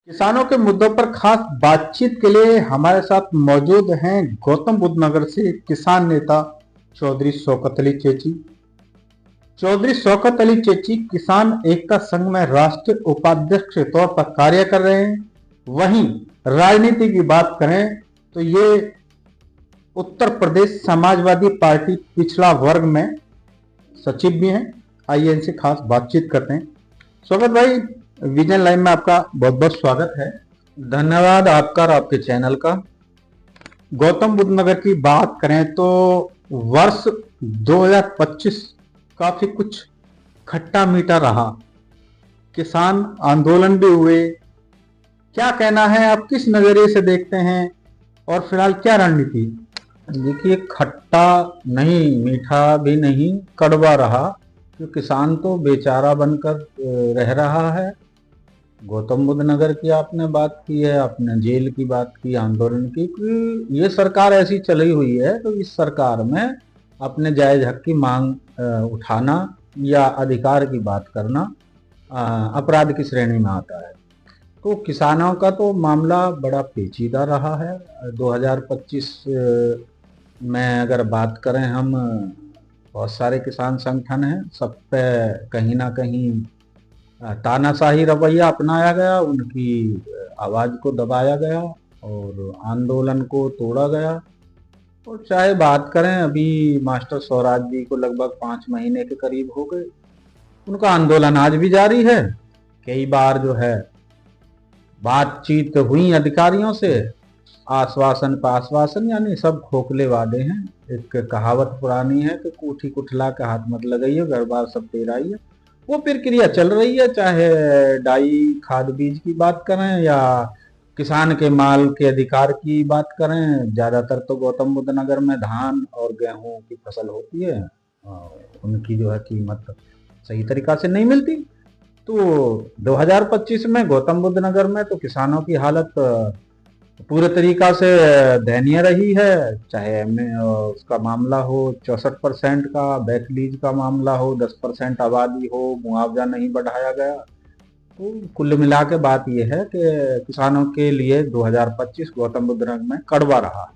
किसानों के मुद्दों पर खास बातचीत के लिए हमारे साथ मौजूद हैं गौतम बुद्ध नगर से किसान नेता चौधरी शौकत अली चेची। चौधरी शौकत अली चेची किसान एकता संघ में राष्ट्रीय उपाध्यक्ष के तौर पर कार्य कर रहे हैं। वहीं राजनीति की बात करें तो ये उत्तर प्रदेश समाजवादी पार्टी पिछड़ा वर्ग में सचिव भी हैं। आइए इनसे खास बातचीत करते हैं। स्वागत भाई, विजन लाइव में आपका बहुत बहुत स्वागत है। धन्यवाद आपका और आपके चैनल का। गौतम बुद्ध नगर की बात करें तो वर्ष 2025 काफी कुछ खट्टा मीठा रहा। किसान आंदोलन भी हुए। क्या कहना है, आप किस नजरिए से देखते हैं और फिलहाल क्या रणनीति? देखिए, खट्टा नहीं, मीठा भी नहीं, कड़वा रहा। तो किसान तो बेचारा बनकर रह रहा है। गौतम बुद्ध नगर की आपने बात की है, आपने जेल की बात की, आंदोलन की। कि ये सरकार ऐसी चली हुई है तो इस सरकार में अपने जायज हक की मांग उठाना या अधिकार की बात करना अपराध की श्रेणी में आता है। तो किसानों का तो मामला बड़ा पेचीदा रहा है। 2025 में अगर बात करें हम, बहुत सारे किसान संगठन हैं, सब पे कहीं ना कहीं तानाशाही रवैया अपनाया गया, उनकी आवाज़ को दबाया गया और आंदोलन को तोड़ा गया। और चाहे बात करें, अभी मास्टर स्वराज जी को लगभग 5 महीने के करीब हो गए, उनका आंदोलन आज भी जारी है। कई बार जो है बातचीत हुई अधिकारियों से, आश्वासन पर आश्वासन, यानी सब खोखले वादे हैं। एक कहावत पुरानी है कि कोठी कुठला के हाथ मत लगाइए, घर बार सब तेरा ही है। वो प्रक्रिया चल रही है, चाहे डाई खाद बीज की बात करें या किसान के माल के अधिकार की बात करें। ज़्यादातर तो गौतम बुद्ध नगर में धान और गेहूं की फसल होती है, उनकी जो है कीमत सही तरीका से नहीं मिलती। तो 2025 में गौतम बुद्ध नगर में तो किसानों की हालत पूरे तरीका से दयनीय रही है। चाहे उसका मामला हो 64% का, बैकलीज का मामला हो, 10% आबादी हो, मुआवजा नहीं बढ़ाया गया। तो कुल मिला के बात यह है कि किसानों के लिए 2025 गौतम बुद्ध नगर में कड़वा रहा।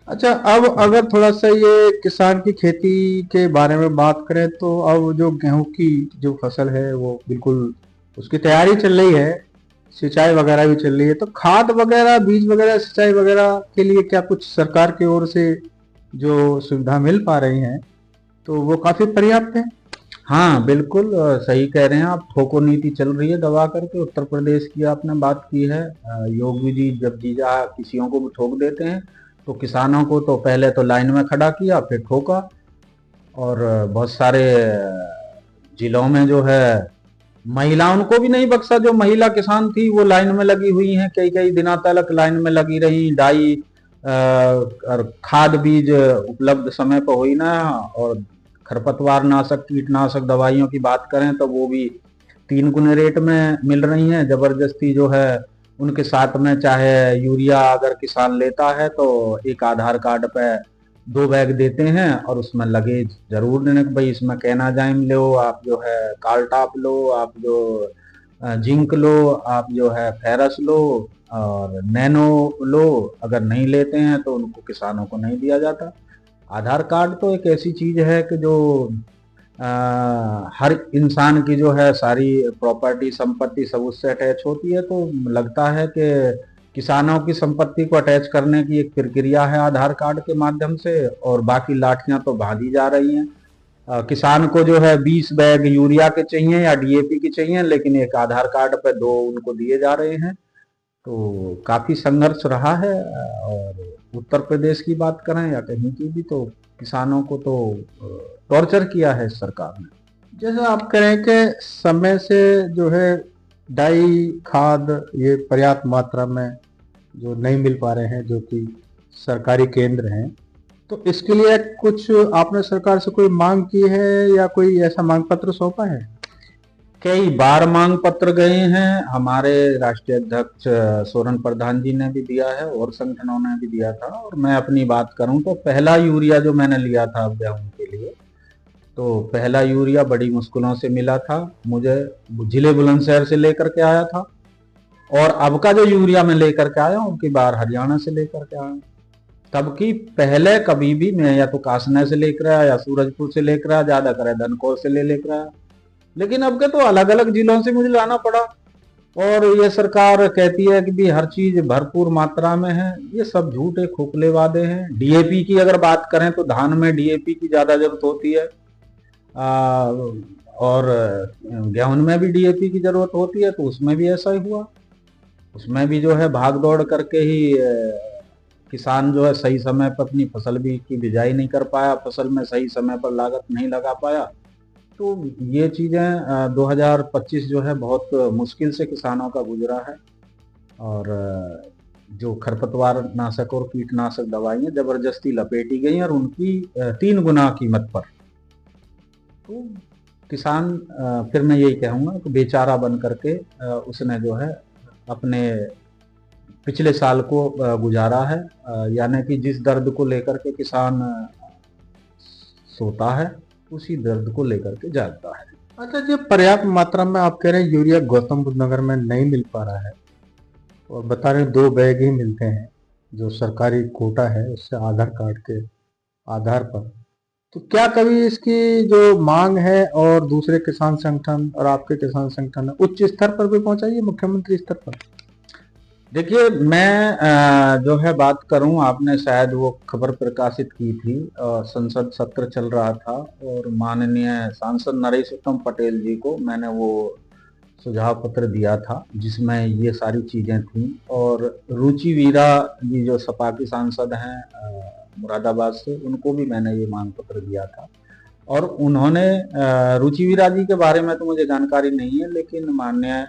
अच्छा, अब अगर थोड़ा सा ये किसान की खेती के बारे में बात करें तो अब जो गेहूं की जो फसल है वो बिल्कुल उसकी तैयारी चल रही है, सिंचाई वगैरह भी चल रही है। तो खाद वगैरह, बीज वगैरह, सिंचाई वगैरह के लिए क्या कुछ सरकार की ओर से जो सुविधा मिल पा रही है तो वो काफी पर्याप्त है? हाँ बिल्कुल, सही कह रहे हैं आप। ठोको नीति चल रही है दबा करके। उत्तर प्रदेश की आपने बात की है। योगी जी जब जीजा किसियों को भी ठोक देते हैं तो किसानों को तो पहले तो लाइन में खड़ा किया, फिर ठोका। और बहुत सारे जिलों में जो है महिलाओं को भी नहीं बख्शा। जो महिला किसान थी वो लाइन में लगी हुई हैं, कई कई दिनों तक लाइन में लगी रही। डाई और खाद बीज उपलब्ध समय पर हुई ना। और खरपतवार नाशक, कीटनाशक दवाइयों की बात करें तो वो भी 3 गुने रेट में मिल रही हैं। जबरदस्ती जो है उनके साथ में, चाहे यूरिया अगर किसान लेता है तो एक आधार कार्ड पे 2 बैग देते हैं और उसमें लगेज जरूर देने कि भाई इसमें कैनाजाइम लो, आप जो है काल्टाप लो, आप जो जिंक लो, आप जो है फेरस लो और नैनो लो। अगर नहीं लेते हैं तो उनको, किसानों को नहीं दिया जाता। आधार कार्ड तो एक ऐसी चीज है कि जो हर इंसान की जो है सारी प्रॉपर्टी, संपत्ति सब उससे अटैच होती है। तो लगता है कि किसानों की संपत्ति को अटैच करने की एक प्रक्रिया है आधार कार्ड के माध्यम से, और बाकी लाठियां तो बांधी जा रही हैं। किसान को जो है 20 बैग यूरिया के चाहिए या डीएपी के चाहिए, लेकिन एक आधार कार्ड पे 2 उनको दिए जा रहे हैं। तो काफी संघर्ष रहा है। और उत्तर प्रदेश की बात करें या कहीं की भी, तो किसानों को तो टॉर्चर किया है इस सरकार ने। जैसा आप करें कि समय से जो है डाई खाद ये पर्याप्त मात्रा में जो नहीं मिल पा रहे हैं, जो कि सरकारी केंद्र हैं, तो इसके लिए कुछ आपने सरकार से कोई मांग की है या कोई ऐसा मांग पत्र सौंपा है? कई बार मांग पत्र गए हैं। हमारे राष्ट्रीय अध्यक्ष सोरन प्रधान जी ने भी दिया है और संगठनों ने भी दिया था। और मैं अपनी बात करूं तो पहला यूरिया जो मैंने लिया था गेहूं के लिए, तो पहला यूरिया बड़ी मुश्किलों से मिला था। मुझे जिले बुलंदशहर से लेकर के आया था और अब का जो यूरिया मैं लेकर के आया हूँ उनकी बार हरियाणा से लेकर के आया हूँ। तब की पहले कभी भी मैं या तो कासना से लेकर आया या सूरजपुर से लेकर आया, ज्यादा करे धनकौर से लेकर आया, लेकिन अब के तो अलग अलग जिलों से मुझे लाना पड़ा। और ये सरकार कहती है कि भी हर चीज भरपूर मात्रा में है, ये सब झूठे खोखले वादे हैं। डीएपी की अगर बात करें तो धान में डीएपी की ज्यादा जरूरत होती है, और गेहूं में भी डीएपी की जरूरत होती है, तो उसमें भी ऐसा ही हुआ। उसमें भी जो है भाग दौड़ करके ही किसान जो है सही समय पर अपनी फसल भी की बिजाई नहीं कर पाया, फसल में सही समय पर लागत नहीं लगा पाया। तो ये चीज़ें 2025 जो है बहुत मुश्किल से किसानों का गुजरा है। और जो खरपतवार नाशक और कीटनाशक दवाइयाँ जबरदस्ती लपेटी गई और उनकी 3 गुना कीमत पर, तो किसान फिर मैं यही कहूँगा कि बेचारा बन करके उसने जो है अपने पिछले साल को गुजारा है। यानी कि जिस दर्द को लेकर के किसान सोता है उसी दर्द को लेकर के जागता है। अच्छा, जो पर्याप्त मात्रा में आप कह रहे हैं यूरिया गौतम बुद्ध नगर में नहीं मिल पा रहा है और बता रहे हैं 2 बैग ही मिलते हैं जो सरकारी कोटा है उससे आधार कार्ड के आधार पर, तो क्या कभी इसकी जो मांग है और दूसरे किसान संगठन और आपके किसान संगठन है उच्च स्तर पर भी पहुंचाई है, मुख्यमंत्री स्तर पर? देखिए, मैं जो है बात करूं, आपने शायद वो खबर प्रकाशित की थी, संसद सत्र चल रहा था और माननीय सांसद नरेश उत्तम पटेल जी को मैंने वो सुझाव पत्र दिया था जिसमें ये सारी चीज़ें थी। और रुचि वीरा जी जो सपा की सांसद हैं मुरादाबाद से, उनको भी मैंने ये मांग पत्र दिया था। और उन्होंने रुचि वीरा जी के बारे में तो मुझे जानकारी नहीं है, लेकिन माननीय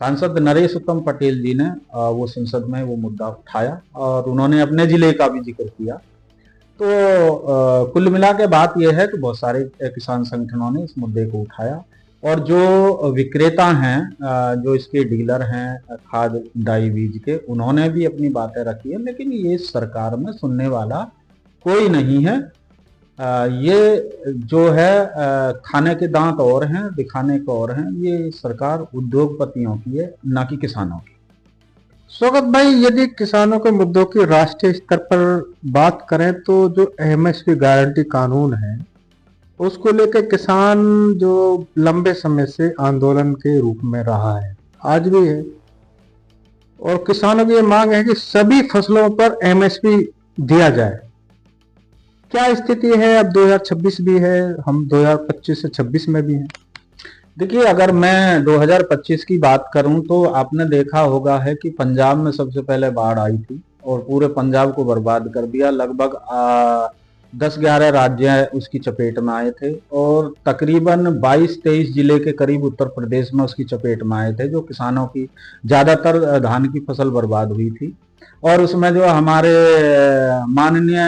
सांसद नरेश उत्तम पटेल जी ने वो संसद में वो मुद्दा उठाया और उन्होंने अपने जिले का भी जिक्र किया। तो कुल मिला के बात यह है कि बहुत सारे किसान संगठनों ने इस मुद्दे को उठाया और जो विक्रेता हैं, जो इसके डीलर हैं खाद डाई बीज के, उन्होंने भी अपनी बातें रखी है, लेकिन ये सरकार में सुनने वाला कोई नहीं है। ये जो है खाने के दांत और हैं, दिखाने को और हैं। ये सरकार उद्योगपतियों की है, ना कि किसानों की। स्वागत भाई, यदि किसानों के मुद्दों की राष्ट्रीय स्तर पर बात करें तो जो एमएसपी गारंटी कानून है उसको लेकर किसान जो लंबे समय से आंदोलन के रूप में रहा है, आज भी है, और किसानों की ये मांग है कि सभी फसलों पर एमएसपी दिया जाए। क्या स्थिति है? अब 2026 भी है, हम 2025 से 26 में भी हैं। देखिए, अगर मैं 2025 की बात करूं तो आपने देखा होगा है कि पंजाब में सबसे पहले बाढ़ आई थी और पूरे पंजाब को बर्बाद कर दिया। लगभग 10-11 राज्य उसकी चपेट में आए थे और तकरीबन 22-23 जिले के करीब उत्तर प्रदेश में उसकी चपेट में आए थे, जो किसानों की ज्यादातर धान की फसल बर्बाद हुई थी। और उसमें जो हमारे माननीय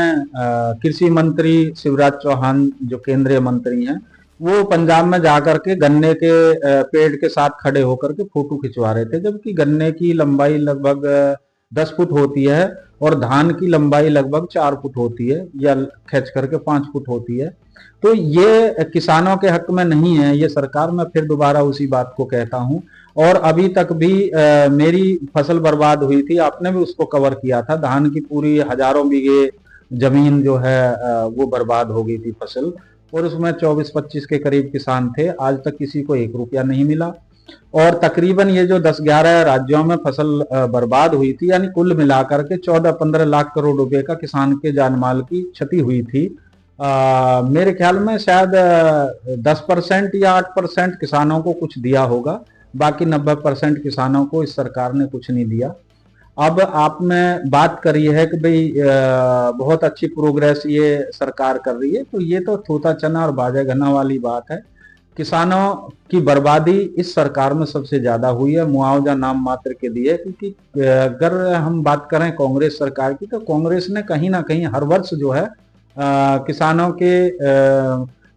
कृषि मंत्री शिवराज चौहान जो केंद्रीय मंत्री हैं, वो पंजाब में जाकर के गन्ने के पेड़ के साथ खड़े होकर के फोटो खिंचवा रहे थे, जबकि गन्ने की लंबाई लगभग 10 फुट होती है और धान की लंबाई लगभग 4 फुट होती है या खींच करके 5 फुट होती है। तो ये किसानों के हक में नहीं है ये सरकार। मैं फिर दोबारा उसी बात को कहता हूं। और अभी तक भी मेरी फसल बर्बाद हुई थी, आपने भी उसको कवर किया था। धान की पूरी हजारों बीघे जमीन जो है वो बर्बाद हो गई थी फसल, और उसमें 24-25 के करीब किसान थे। आज तक किसी को 1 रुपया नहीं मिला। और तकरीबन ये जो 10-11 राज्यों में फसल बर्बाद हुई थी, यानी कुल मिलाकर के 14-15 लाख करोड़ रुपए का किसान के जान माल की क्षति हुई थी। मेरे ख्याल में शायद 10% या 8% किसानों को कुछ दिया होगा, बाकी 90% किसानों को इस सरकार ने कुछ नहीं दिया। अब आपने बात करी है कि भाई बहुत अच्छी प्रोग्रेस ये सरकार कर रही है, तो ये तो थोथा चना और बाजे घना वाली बात है। किसानों की बर्बादी इस सरकार में सबसे ज्यादा हुई है, मुआवजा नाम मात्र के दिए। क्योंकि अगर हम बात करें कांग्रेस सरकार की, तो कांग्रेस ने कहीं ना कहीं हर वर्ष जो है किसानों के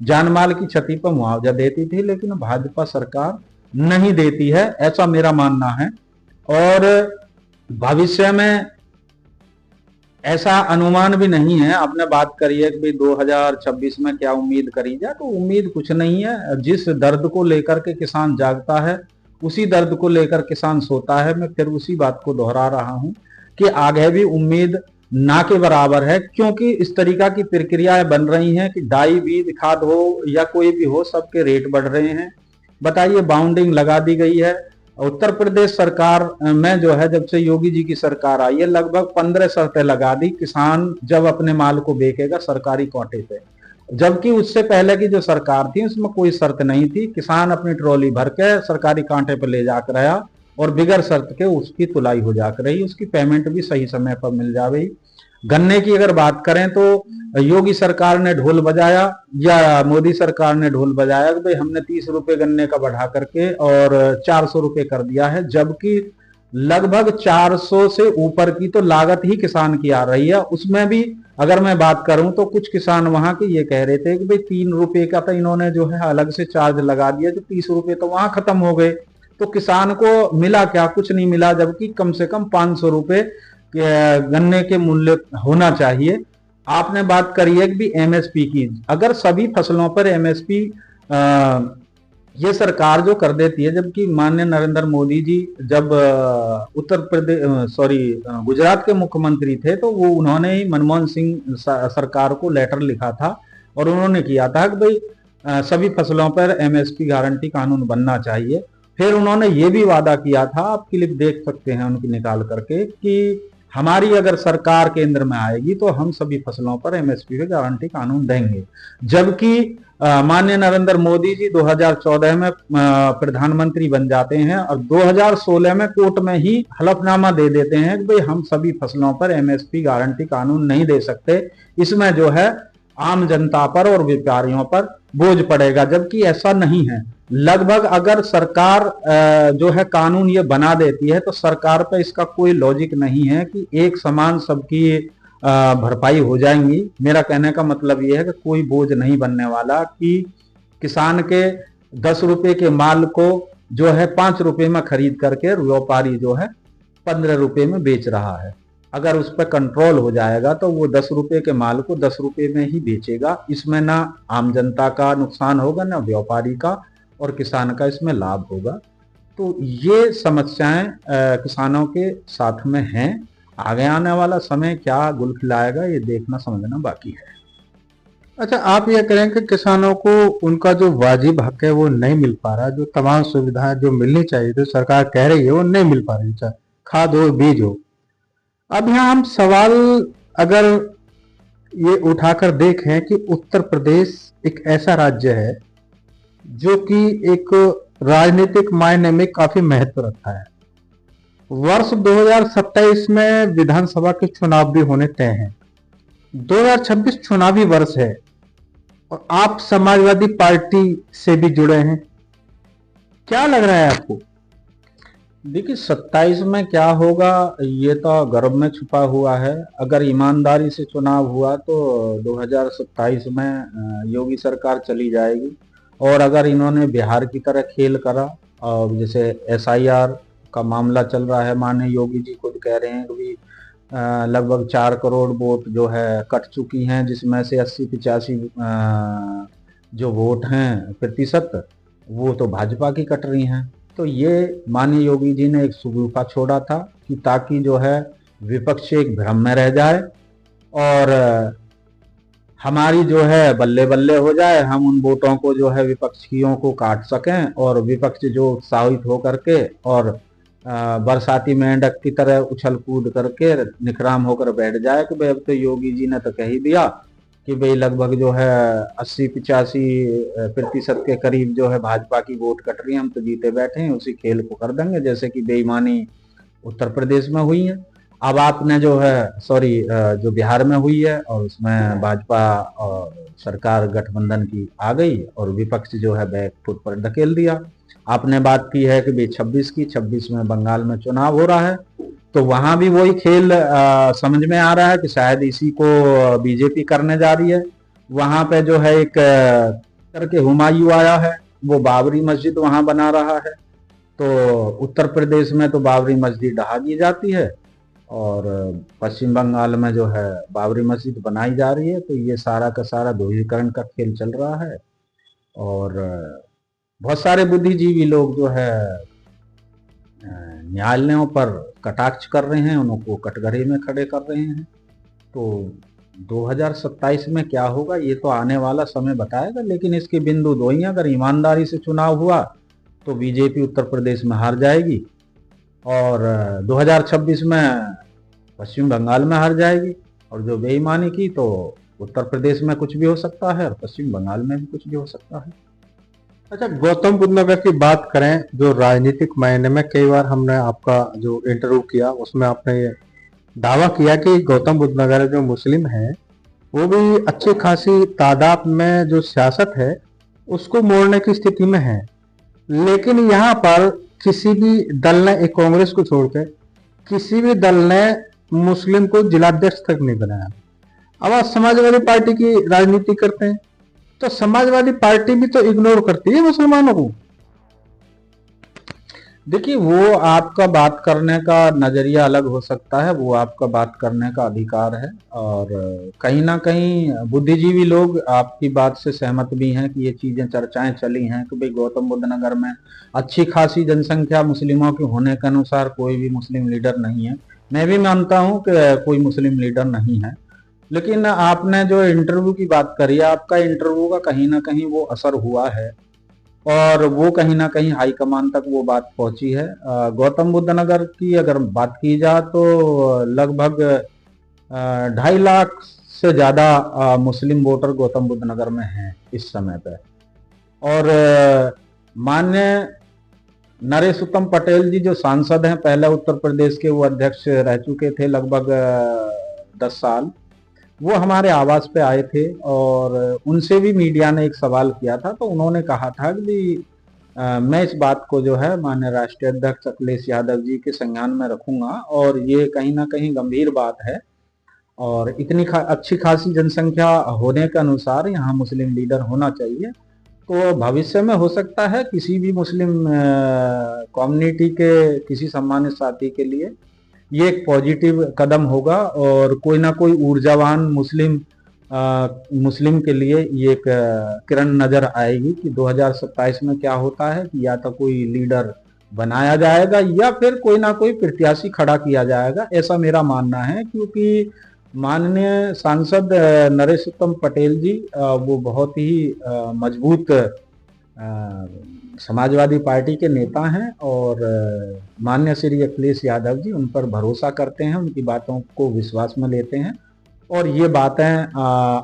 जान माल की क्षति पर मुआवजा देती थी, लेकिन भाजपा सरकार नहीं देती है, ऐसा मेरा मानना है। और भविष्य में ऐसा अनुमान भी नहीं है। आपने बात करी है कि भाई 2026 में क्या उम्मीद करी जाए, तो उम्मीद कुछ नहीं है। जिस दर्द को लेकर के किसान जागता है उसी दर्द को लेकर किसान सोता है। मैं फिर उसी बात को दोहरा रहा हूं कि आगे भी उम्मीद ना के बराबर है, क्योंकि इस तरीका की प्रक्रियाएं बन रही हैं कि डाई बीज खाद हो या कोई भी हो, सबके रेट बढ़ रहे हैं। बताइए, बाउंडिंग लगा दी गई है। उत्तर प्रदेश सरकार में जो है, जब से योगी जी की सरकार आई है, लगभग 15 शर्तें लगा दी किसान जब अपने माल को बेचेगा सरकारी कोटे पे, जबकि उससे पहले की जो सरकार थी उसमें कोई शर्त नहीं थी। किसान अपनी ट्रॉली भर के सरकारी कांटे पर ले जाकर आया और बिगर शर्त के उसकी तुलाई हो जाकर रही, उसकी पेमेंट भी सही समय पर मिल जा रही। गन्ने की अगर बात करें तो योगी सरकार ने ढोल बजाया या मोदी सरकार ने ढोल बजाया कि भाई हमने 30 रुपए गन्ने का बढ़ा करके और 400 रुपए कर दिया है, जबकि लगभग 400 से ऊपर की तो लागत ही किसान की आ रही है। उसमें भी अगर मैं बात करूं तो कुछ किसान वहां के ये कह रहे थे कि भाई 3 रुपए का तो इन्होंने जो है अलग से चार्ज लगा दिया, जो 30 रुपए तो वहां खत्म हो गए। तो किसान को मिला क्या? कुछ नहीं मिला, जबकि कम से कम 500 रुपए गन्ने के मूल्य होना चाहिए। आपने बात करी है कि भी एमएसपी की, अगर सभी फसलों पर एमएसपी ये सरकार जो कर देती है, जबकि माननीय नरेंद्र मोदी जी जब उत्तर प्रदेश गुजरात के मुख्यमंत्री थे तो वो उन्होंने ही मनमोहन सिंह सरकार को लेटर लिखा था और उन्होंने किया था कि भाई सभी फसलों पर एमएसपी गारंटी कानून बनना चाहिए। फिर उन्होंने ये भी वादा किया था, आप क्लिप देख सकते हैं उनकी निकाल करके, कि हमारी अगर सरकार केंद्र में आएगी तो हम सभी फसलों पर एमएसपी पे गारंटी कानून देंगे। जबकि माननीय नरेंद्र मोदी जी 2014 में प्रधानमंत्री बन जाते हैं और 2016 में कोर्ट में ही हलफनामा दे देते हैं कि भाई हम सभी फसलों पर एमएसपी गारंटी कानून नहीं दे सकते, इसमें जो है आम जनता पर और व्यापारियों पर बोझ पड़ेगा। जबकि ऐसा नहीं है। लगभग अगर सरकार जो है कानून ये बना देती है तो सरकार पे इसका कोई लॉजिक नहीं है कि एक समान सबकी भरपाई हो जाएंगी। मेरा कहने का मतलब ये है कि कोई बोझ नहीं बनने वाला कि किसान के 10 रुपए के माल को जो है 5 रुपए में खरीद करके व्यापारी जो है 15 रुपए में बेच रहा है। अगर उस पर कंट्रोल हो जाएगा तो वो 10 रुपए के माल को 10 रुपए में ही बेचेगा। इसमें ना आम जनता का नुकसान होगा, ना व्यापारी का, और किसान का इसमें लाभ होगा। तो ये समस्याएं किसानों के साथ में हैं। आगे आने वाला समय क्या गुल खिलाएगा ये देखना समझना बाकी है। अच्छा, आप ये करें कि किसानों को उनका जो वाजिब हक है वो नहीं मिल पा रहा, जो तमाम सुविधाएं जो मिलनी चाहिए तो सरकार कह रही है वो नहीं मिल पा रही, चाहे खाद हो बीज हो। अब यहाँ हम सवाल अगर ये उठाकर देखें कि उत्तर प्रदेश एक ऐसा राज्य है जो कि एक राजनीतिक मायने में काफी महत्व रखता है। वर्ष 2027 में विधानसभा के चुनाव भी होने तय हैं। 2026 चुनावी वर्ष है और आप समाजवादी पार्टी से भी जुड़े हैं। क्या लग रहा है आपको? देखिए, 27 में क्या होगा ये तो गर्भ में छुपा हुआ है। अगर ईमानदारी से चुनाव हुआ तो 2027 में योगी सरकार चली जाएगी। और अगर इन्होंने बिहार की तरह खेल करा, और जैसे एसआईआर का मामला चल रहा है, माननीय योगी जी खुद कह रहे हैं कि लगभग 4 करोड़ वोट जो है कट चुकी हैं, जिसमें से 80-85 जो वोट हैं प्रतिशत वो तो भाजपा की कट रही हैं। तो ये माननीय योगी जी ने एक सुगुफा छोड़ा था कि ताकि जो है विपक्ष एक भ्रम में रह जाए और हमारी जो है बल्ले बल्ले हो जाए, हम उन वोटों को जो है विपक्षियों को काट सकें और विपक्ष जो उत्साहित हो करके और बरसाती मेंढक की तरह उछल कूद करके निखराम होकर बैठ जाए कि भाई अब तो योगी जी ने तो कह ही दिया कि भाई लगभग जो है 80-85% के करीब जो है भाजपा की वोट कट रही है, हम तो जीते बैठे हैं, उसी खेल को कर देंगे जैसे कि बेईमानी उत्तर प्रदेश में हुई है। अब आपने जो है जो बिहार में हुई है और उसमें भाजपा और सरकार गठबंधन की आ गई और विपक्ष जो है बैक फुट पर धकेल दिया। आपने बात की है कि भाई 26 में बंगाल में चुनाव हो रहा है, तो वहां भी वही खेल समझ में आ रहा है कि शायद इसी को बीजेपी करने जा रही है। वहां पे जो है एक करके हुमायूं आया है, वो बाबरी मस्जिद वहां बना रहा है। तो उत्तर प्रदेश में तो बाबरी मस्जिद ढहा दी जाती है और पश्चिम बंगाल में जो है बाबरी मस्जिद बनाई जा रही है। तो ये सारा का सारा ध्रुवीकरण का खेल चल रहा है और बहुत सारे बुद्धिजीवी लोग जो है न्यायालयों पर कटाक्ष कर रहे हैं, उनको कटघरे में खड़े कर रहे हैं। तो 2027 में क्या होगा ये तो आने वाला समय बताएगा, लेकिन इसके बिंदु दो ही हैं। अगर ईमानदारी से चुनाव हुआ तो बीजेपी उत्तर प्रदेश में हार जाएगी, और 2026 में पश्चिम बंगाल में हार जाएगी, और जो बेईमानी की तो उत्तर प्रदेश में कुछ भी हो सकता है और पश्चिम बंगाल में भी कुछ भी हो सकता है। अच्छा, गौतम बुद्ध नगर की बात करें, जो राजनीतिक मायने में कई बार हमने आपका जो इंटरव्यू किया उसमें आपने ये दावा किया कि गौतम बुद्ध नगर जो मुस्लिम हैं वो भी अच्छी खासी तादाद में जो सियासत है उसको मोड़ने की स्थिति में है, लेकिन यहाँ पर किसी भी दल ने, एक कांग्रेस को छोड़कर किसी भी दल ने मुस्लिम को जिलाध्यक्ष तक नहीं बनाया। अब आप समाजवादी पार्टी की राजनीति करते हैं तो समाजवादी पार्टी भी तो इग्नोर करती है मुसलमानों को। देखिए, वो आपका बात करने का नजरिया अलग हो सकता है, वो आपका बात करने का अधिकार है, और कहीं ना कहीं बुद्धिजीवी लोग आपकी बात से सहमत भी हैं कि ये चीजें चर्चाएं चली हैं कि भाई गौतम बुद्ध नगर में अच्छी खासी जनसंख्या मुस्लिमों की होने के अनुसार कोई भी मुस्लिम लीडर नहीं है। मैं भी मानता हूं कि कोई मुस्लिम लीडर नहीं है, लेकिन आपने जो इंटरव्यू की बात करी, आपका इंटरव्यू का कहीं ना कहीं वो असर हुआ है, और वो कहीं ना कहीं हाईकमान तक वो बात पहुंची है। गौतम बुद्ध नगर की अगर बात की जाए तो लगभग 2.5 लाख से ज़्यादा मुस्लिम वोटर गौतम बुद्ध नगर में हैं इस समय पे। और माननीय नरेश उत्तम पटेल जी जो सांसद हैं, पहले उत्तर प्रदेश के वो अध्यक्ष रह चुके थे लगभग 10 साल, वो हमारे आवास पे आए थे, और उनसे भी मीडिया ने एक सवाल किया था, तो उन्होंने कहा था कि मैं इस बात को जो है माननीय राष्ट्रीय अध्यक्ष अखिलेश यादव जी के संज्ञान में रखूंगा, और ये कहीं ना कहीं गंभीर बात है, और इतनी अच्छी खासी जनसंख्या होने के अनुसार यहाँ मुस्लिम लीडर होना चाहिए। तो भविष्य में हो सकता है किसी भी मुस्लिम कम्युनिटी के किसी सम्मानित साथी के लिए ये एक पॉजिटिव कदम होगा, और कोई ना कोई ऊर्जावान मुस्लिम के लिए ये एक किरण नजर आएगी कि 2027 में क्या होता है कि या तो कोई लीडर बनाया जाएगा या फिर कोई ना कोई प्रत्याशी खड़ा किया जाएगा, ऐसा मेरा मानना है। क्योंकि माननीय सांसद नरेश उत्तम पटेल जी वो बहुत ही मजबूत समाजवादी पार्टी के नेता हैं, और माननीय श्री अखिलेश यादव जी उन पर भरोसा करते हैं, उनकी बातों को विश्वास में लेते हैं, और ये बातें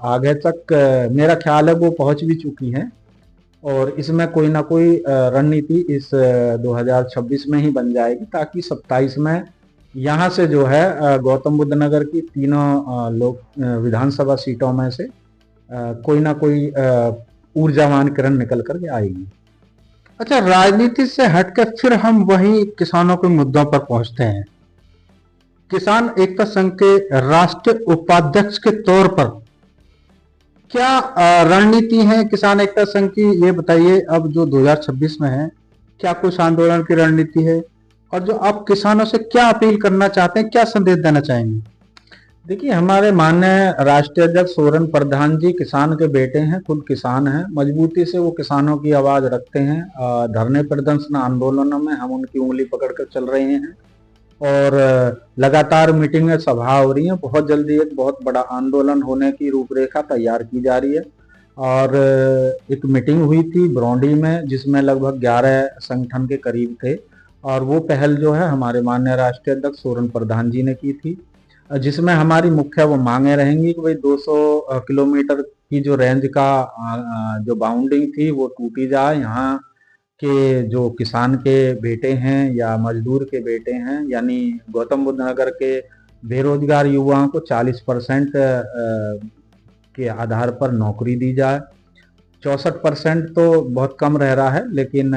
आगे तक मेरा ख्याल है वो पहुंच भी चुकी हैं, और इसमें कोई ना कोई रणनीति इस 2026 में ही बन जाएगी, ताकि 27 में यहाँ से जो है गौतम बुद्ध नगर की तीनों लोक विधानसभा सीटों में से कोई ना कोई ऊर्जावान किरण निकल कर आएगी। अच्छा, राजनीति से हटकर फिर हम वही किसानों के मुद्दों पर पहुंचते हैं। किसान एकता संघ के राष्ट्रीय उपाध्यक्ष के तौर पर क्या रणनीति है किसान एकता संघ की, ये बताइए। अब जो 2026 में है, क्या कुछ आंदोलन की रणनीति है, और जो आप किसानों से क्या अपील करना चाहते हैं, क्या संदेश देना चाहेंगे? देखिए, हमारे माननीय राष्ट्रीय अध्यक्ष सोरेन प्रधान जी किसान के बेटे हैं, खुद किसान हैं, मजबूती से वो किसानों की आवाज रखते हैं। धरने प्रदर्शन आंदोलनों में हम उनकी उंगली पकड़कर चल रहे हैं, और लगातार मीटिंगें सभा हो रही हैं। बहुत जल्दी एक बहुत बड़ा आंदोलन होने की रूपरेखा तैयार की जा रही है, और एक मीटिंग हुई थी बरौंडी में जिसमें लगभग 11 संगठन के करीब थे, और वो पहल जो है हमारे माननीय राष्ट्रीय अध्यक्ष सोरेन प्रधान जी ने की थी, जिसमें हमारी मुख्य वो मांगे रहेंगी कि भाई 200 किलोमीटर की जो रेंज का जो बाउंडिंग थी वो टूटी जाए। यहाँ के जो किसान के बेटे हैं या मजदूर के बेटे हैं, यानी गौतम बुद्ध नगर के बेरोजगार युवाओं को 40% के आधार पर नौकरी दी जाए। 64% तो बहुत कम रह रहा है, लेकिन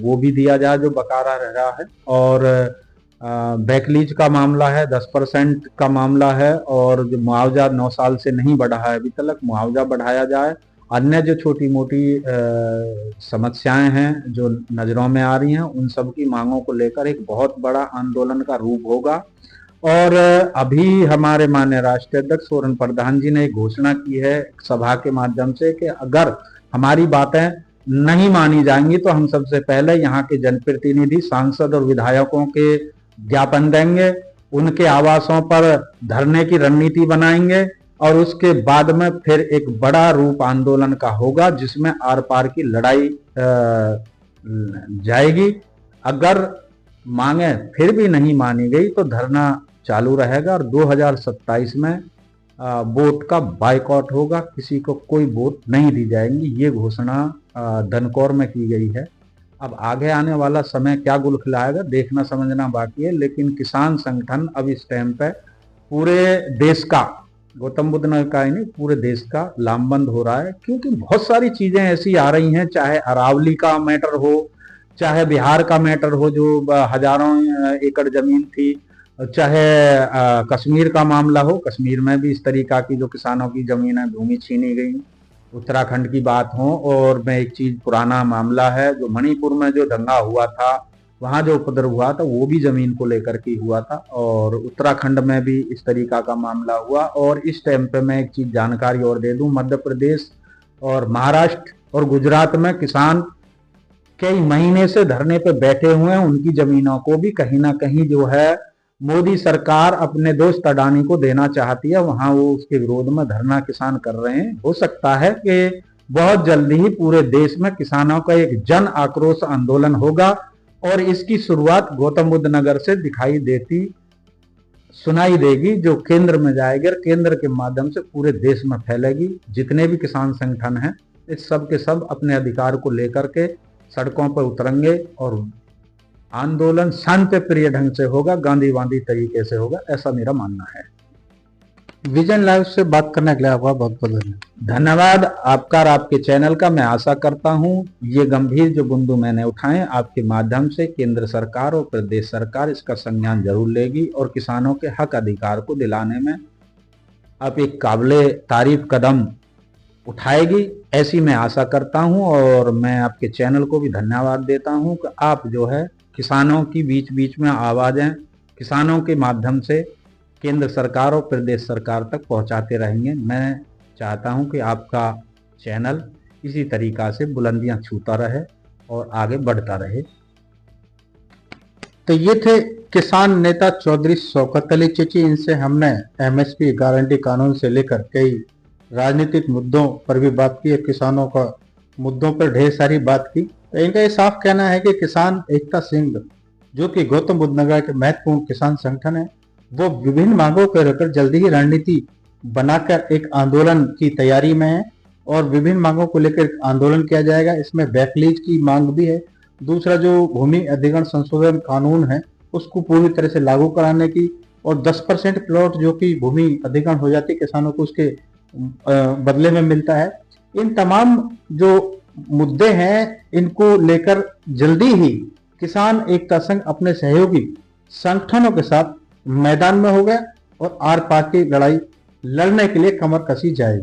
वो भी दिया जाए जो बकारा रह रहा है। और बैकलीज का मामला है, 10% का मामला है, और जो मुआवजा 9 साल से नहीं बढ़ा है अभी तक, मुआवजा बढ़ाया जाए। अन्य जो छोटी मोटी समस्याएं हैं जो नज़रों में आ रही हैं, उन सब की मांगों को लेकर एक बहुत बड़ा आंदोलन का रूप होगा। और अभी हमारे माननीय राष्ट्रीय अध्यक्ष सोरेन प्रधान जी ने एक घोषणा की है सभा के माध्यम से कि अगर हमारी बातें नहीं मानी जाएंगी तो हम सबसे पहले यहाँ के जनप्रतिनिधि, सांसद और विधायकों के ज्ञापन देंगे, उनके आवासों पर धरने की रणनीति बनाएंगे और उसके बाद में फिर एक बड़ा रूप आंदोलन का होगा जिसमें आर पार की लड़ाई जाएगी। अगर मांगे फिर भी नहीं मानी गई तो धरना चालू रहेगा और 2027 में वोट का बायकॉट होगा, किसी को कोई वोट नहीं दी जाएगी। ये घोषणा धनकौर में की गई है। अब आगे आने वाला समय क्या गुल खिलाएगा देखना समझना बाकी है, लेकिन किसान संगठन अब इस टाइम पे पूरे देश का, गौतम बुद्ध नगर का ही नहीं पूरे देश का लामबंद हो रहा है, क्योंकि बहुत सारी चीजें ऐसी आ रही हैं, चाहे अरावली का मैटर हो, चाहे बिहार का मैटर हो जो हजारों एकड़ जमीन थी, चाहे कश्मीर का मामला हो, कश्मीर में भी इस तरीका की जो किसानों की जमीन है भूमि छीनी गई, उत्तराखंड की बात हो, और मैं एक चीज पुराना मामला है जो मणिपुर में जो दंगा हुआ था, वहां जो उपद्रव हुआ था वो भी जमीन को लेकर के हुआ था, और उत्तराखंड में भी इस तरीका का मामला हुआ। और इस टाइम पे मैं एक चीज जानकारी और दे दूं, मध्य प्रदेश और महाराष्ट्र और गुजरात में किसान कई महीने से धरने पे बैठे हुए हैं, उनकी जमीनों को भी कहीं ना कहीं जो है मोदी सरकार अपने दोस्त अडानी को देना चाहती है, वहां वो उसके विरोध में धरना किसान कर रहे हैं। हो सकता है कि बहुत जल्दी ही पूरे देश में किसानों का एक जन आक्रोश आंदोलन होगा और इसकी शुरुआत गौतम बुद्ध नगर से दिखाई देती सुनाई देगी, जो केंद्र में जाएगी और केंद्र के माध्यम से पूरे देश में फैलेगी। जितने भी किसान संगठन हैं इस सब के सब अपने अधिकार को लेकर के सड़कों पर उतरेंगे और आंदोलन शांति प्रिय ढंग से होगा, गांधीवादी तरीके से होगा, ऐसा मेरा मानना है। विजन लाइव से बात करने के लिए आपका बहुत बहुत धन्यवाद आपका और आपके चैनल का। मैं आशा करता हूं ये गंभीर जो बिंदु मैंने उठाए आपके माध्यम से केंद्र सरकार और प्रदेश सरकार इसका संज्ञान जरूर लेगी और किसानों के हक अधिकार को दिलाने में आप एक काबिले तारीफ कदम उठाएगी, ऐसी मैं आशा करता हूं। और मैं आपके चैनल को भी धन्यवाद देता हूं कि आप जो है किसानों की बीच बीच में आवाज़ें किसानों के माध्यम से केंद्र सरकार और प्रदेश सरकार तक पहुंचाते रहेंगे। मैं चाहता हूं कि आपका चैनल इसी तरीका से बुलंदियां छूता रहे और आगे बढ़ता रहे। तो ये थे किसान नेता चौधरी शौकत अली चेची। इनसे हमने एमएसपी गारंटी कानून से लेकर कई राजनीतिक मुद्दों पर भी बात की, किसानों का मुद्दों पर ढेर सारी बात की। तो इनका ये साफ कहना है कि किसान एकता संघ जो कि गौतम बुद्ध नगर के महत्वपूर्ण किसान संगठन है, वो विभिन्न मांगों को लेकर जल्दी ही रणनीति बनाकर एक आंदोलन की तैयारी में है और विभिन्न मांगों को लेकर आंदोलन किया जाएगा। इसमें बैकलीज की मांग भी है, दूसरा जो भूमि अधिग्रहण संशोधन कानून है उसको पूरी तरह से लागू कराने की, और 10% प्लॉट जो कि भूमि अधिग्रहण हो जाती है किसानों को उसके बदले में मिलता है। इन तमाम जो मुद्दे हैं इनको लेकर जल्दी ही किसान एकता संघ अपने सहयोगी संगठनों के साथ मैदान में होगा और आर पार की लड़ाई लड़ने के लिए कमर कसी जाएगी।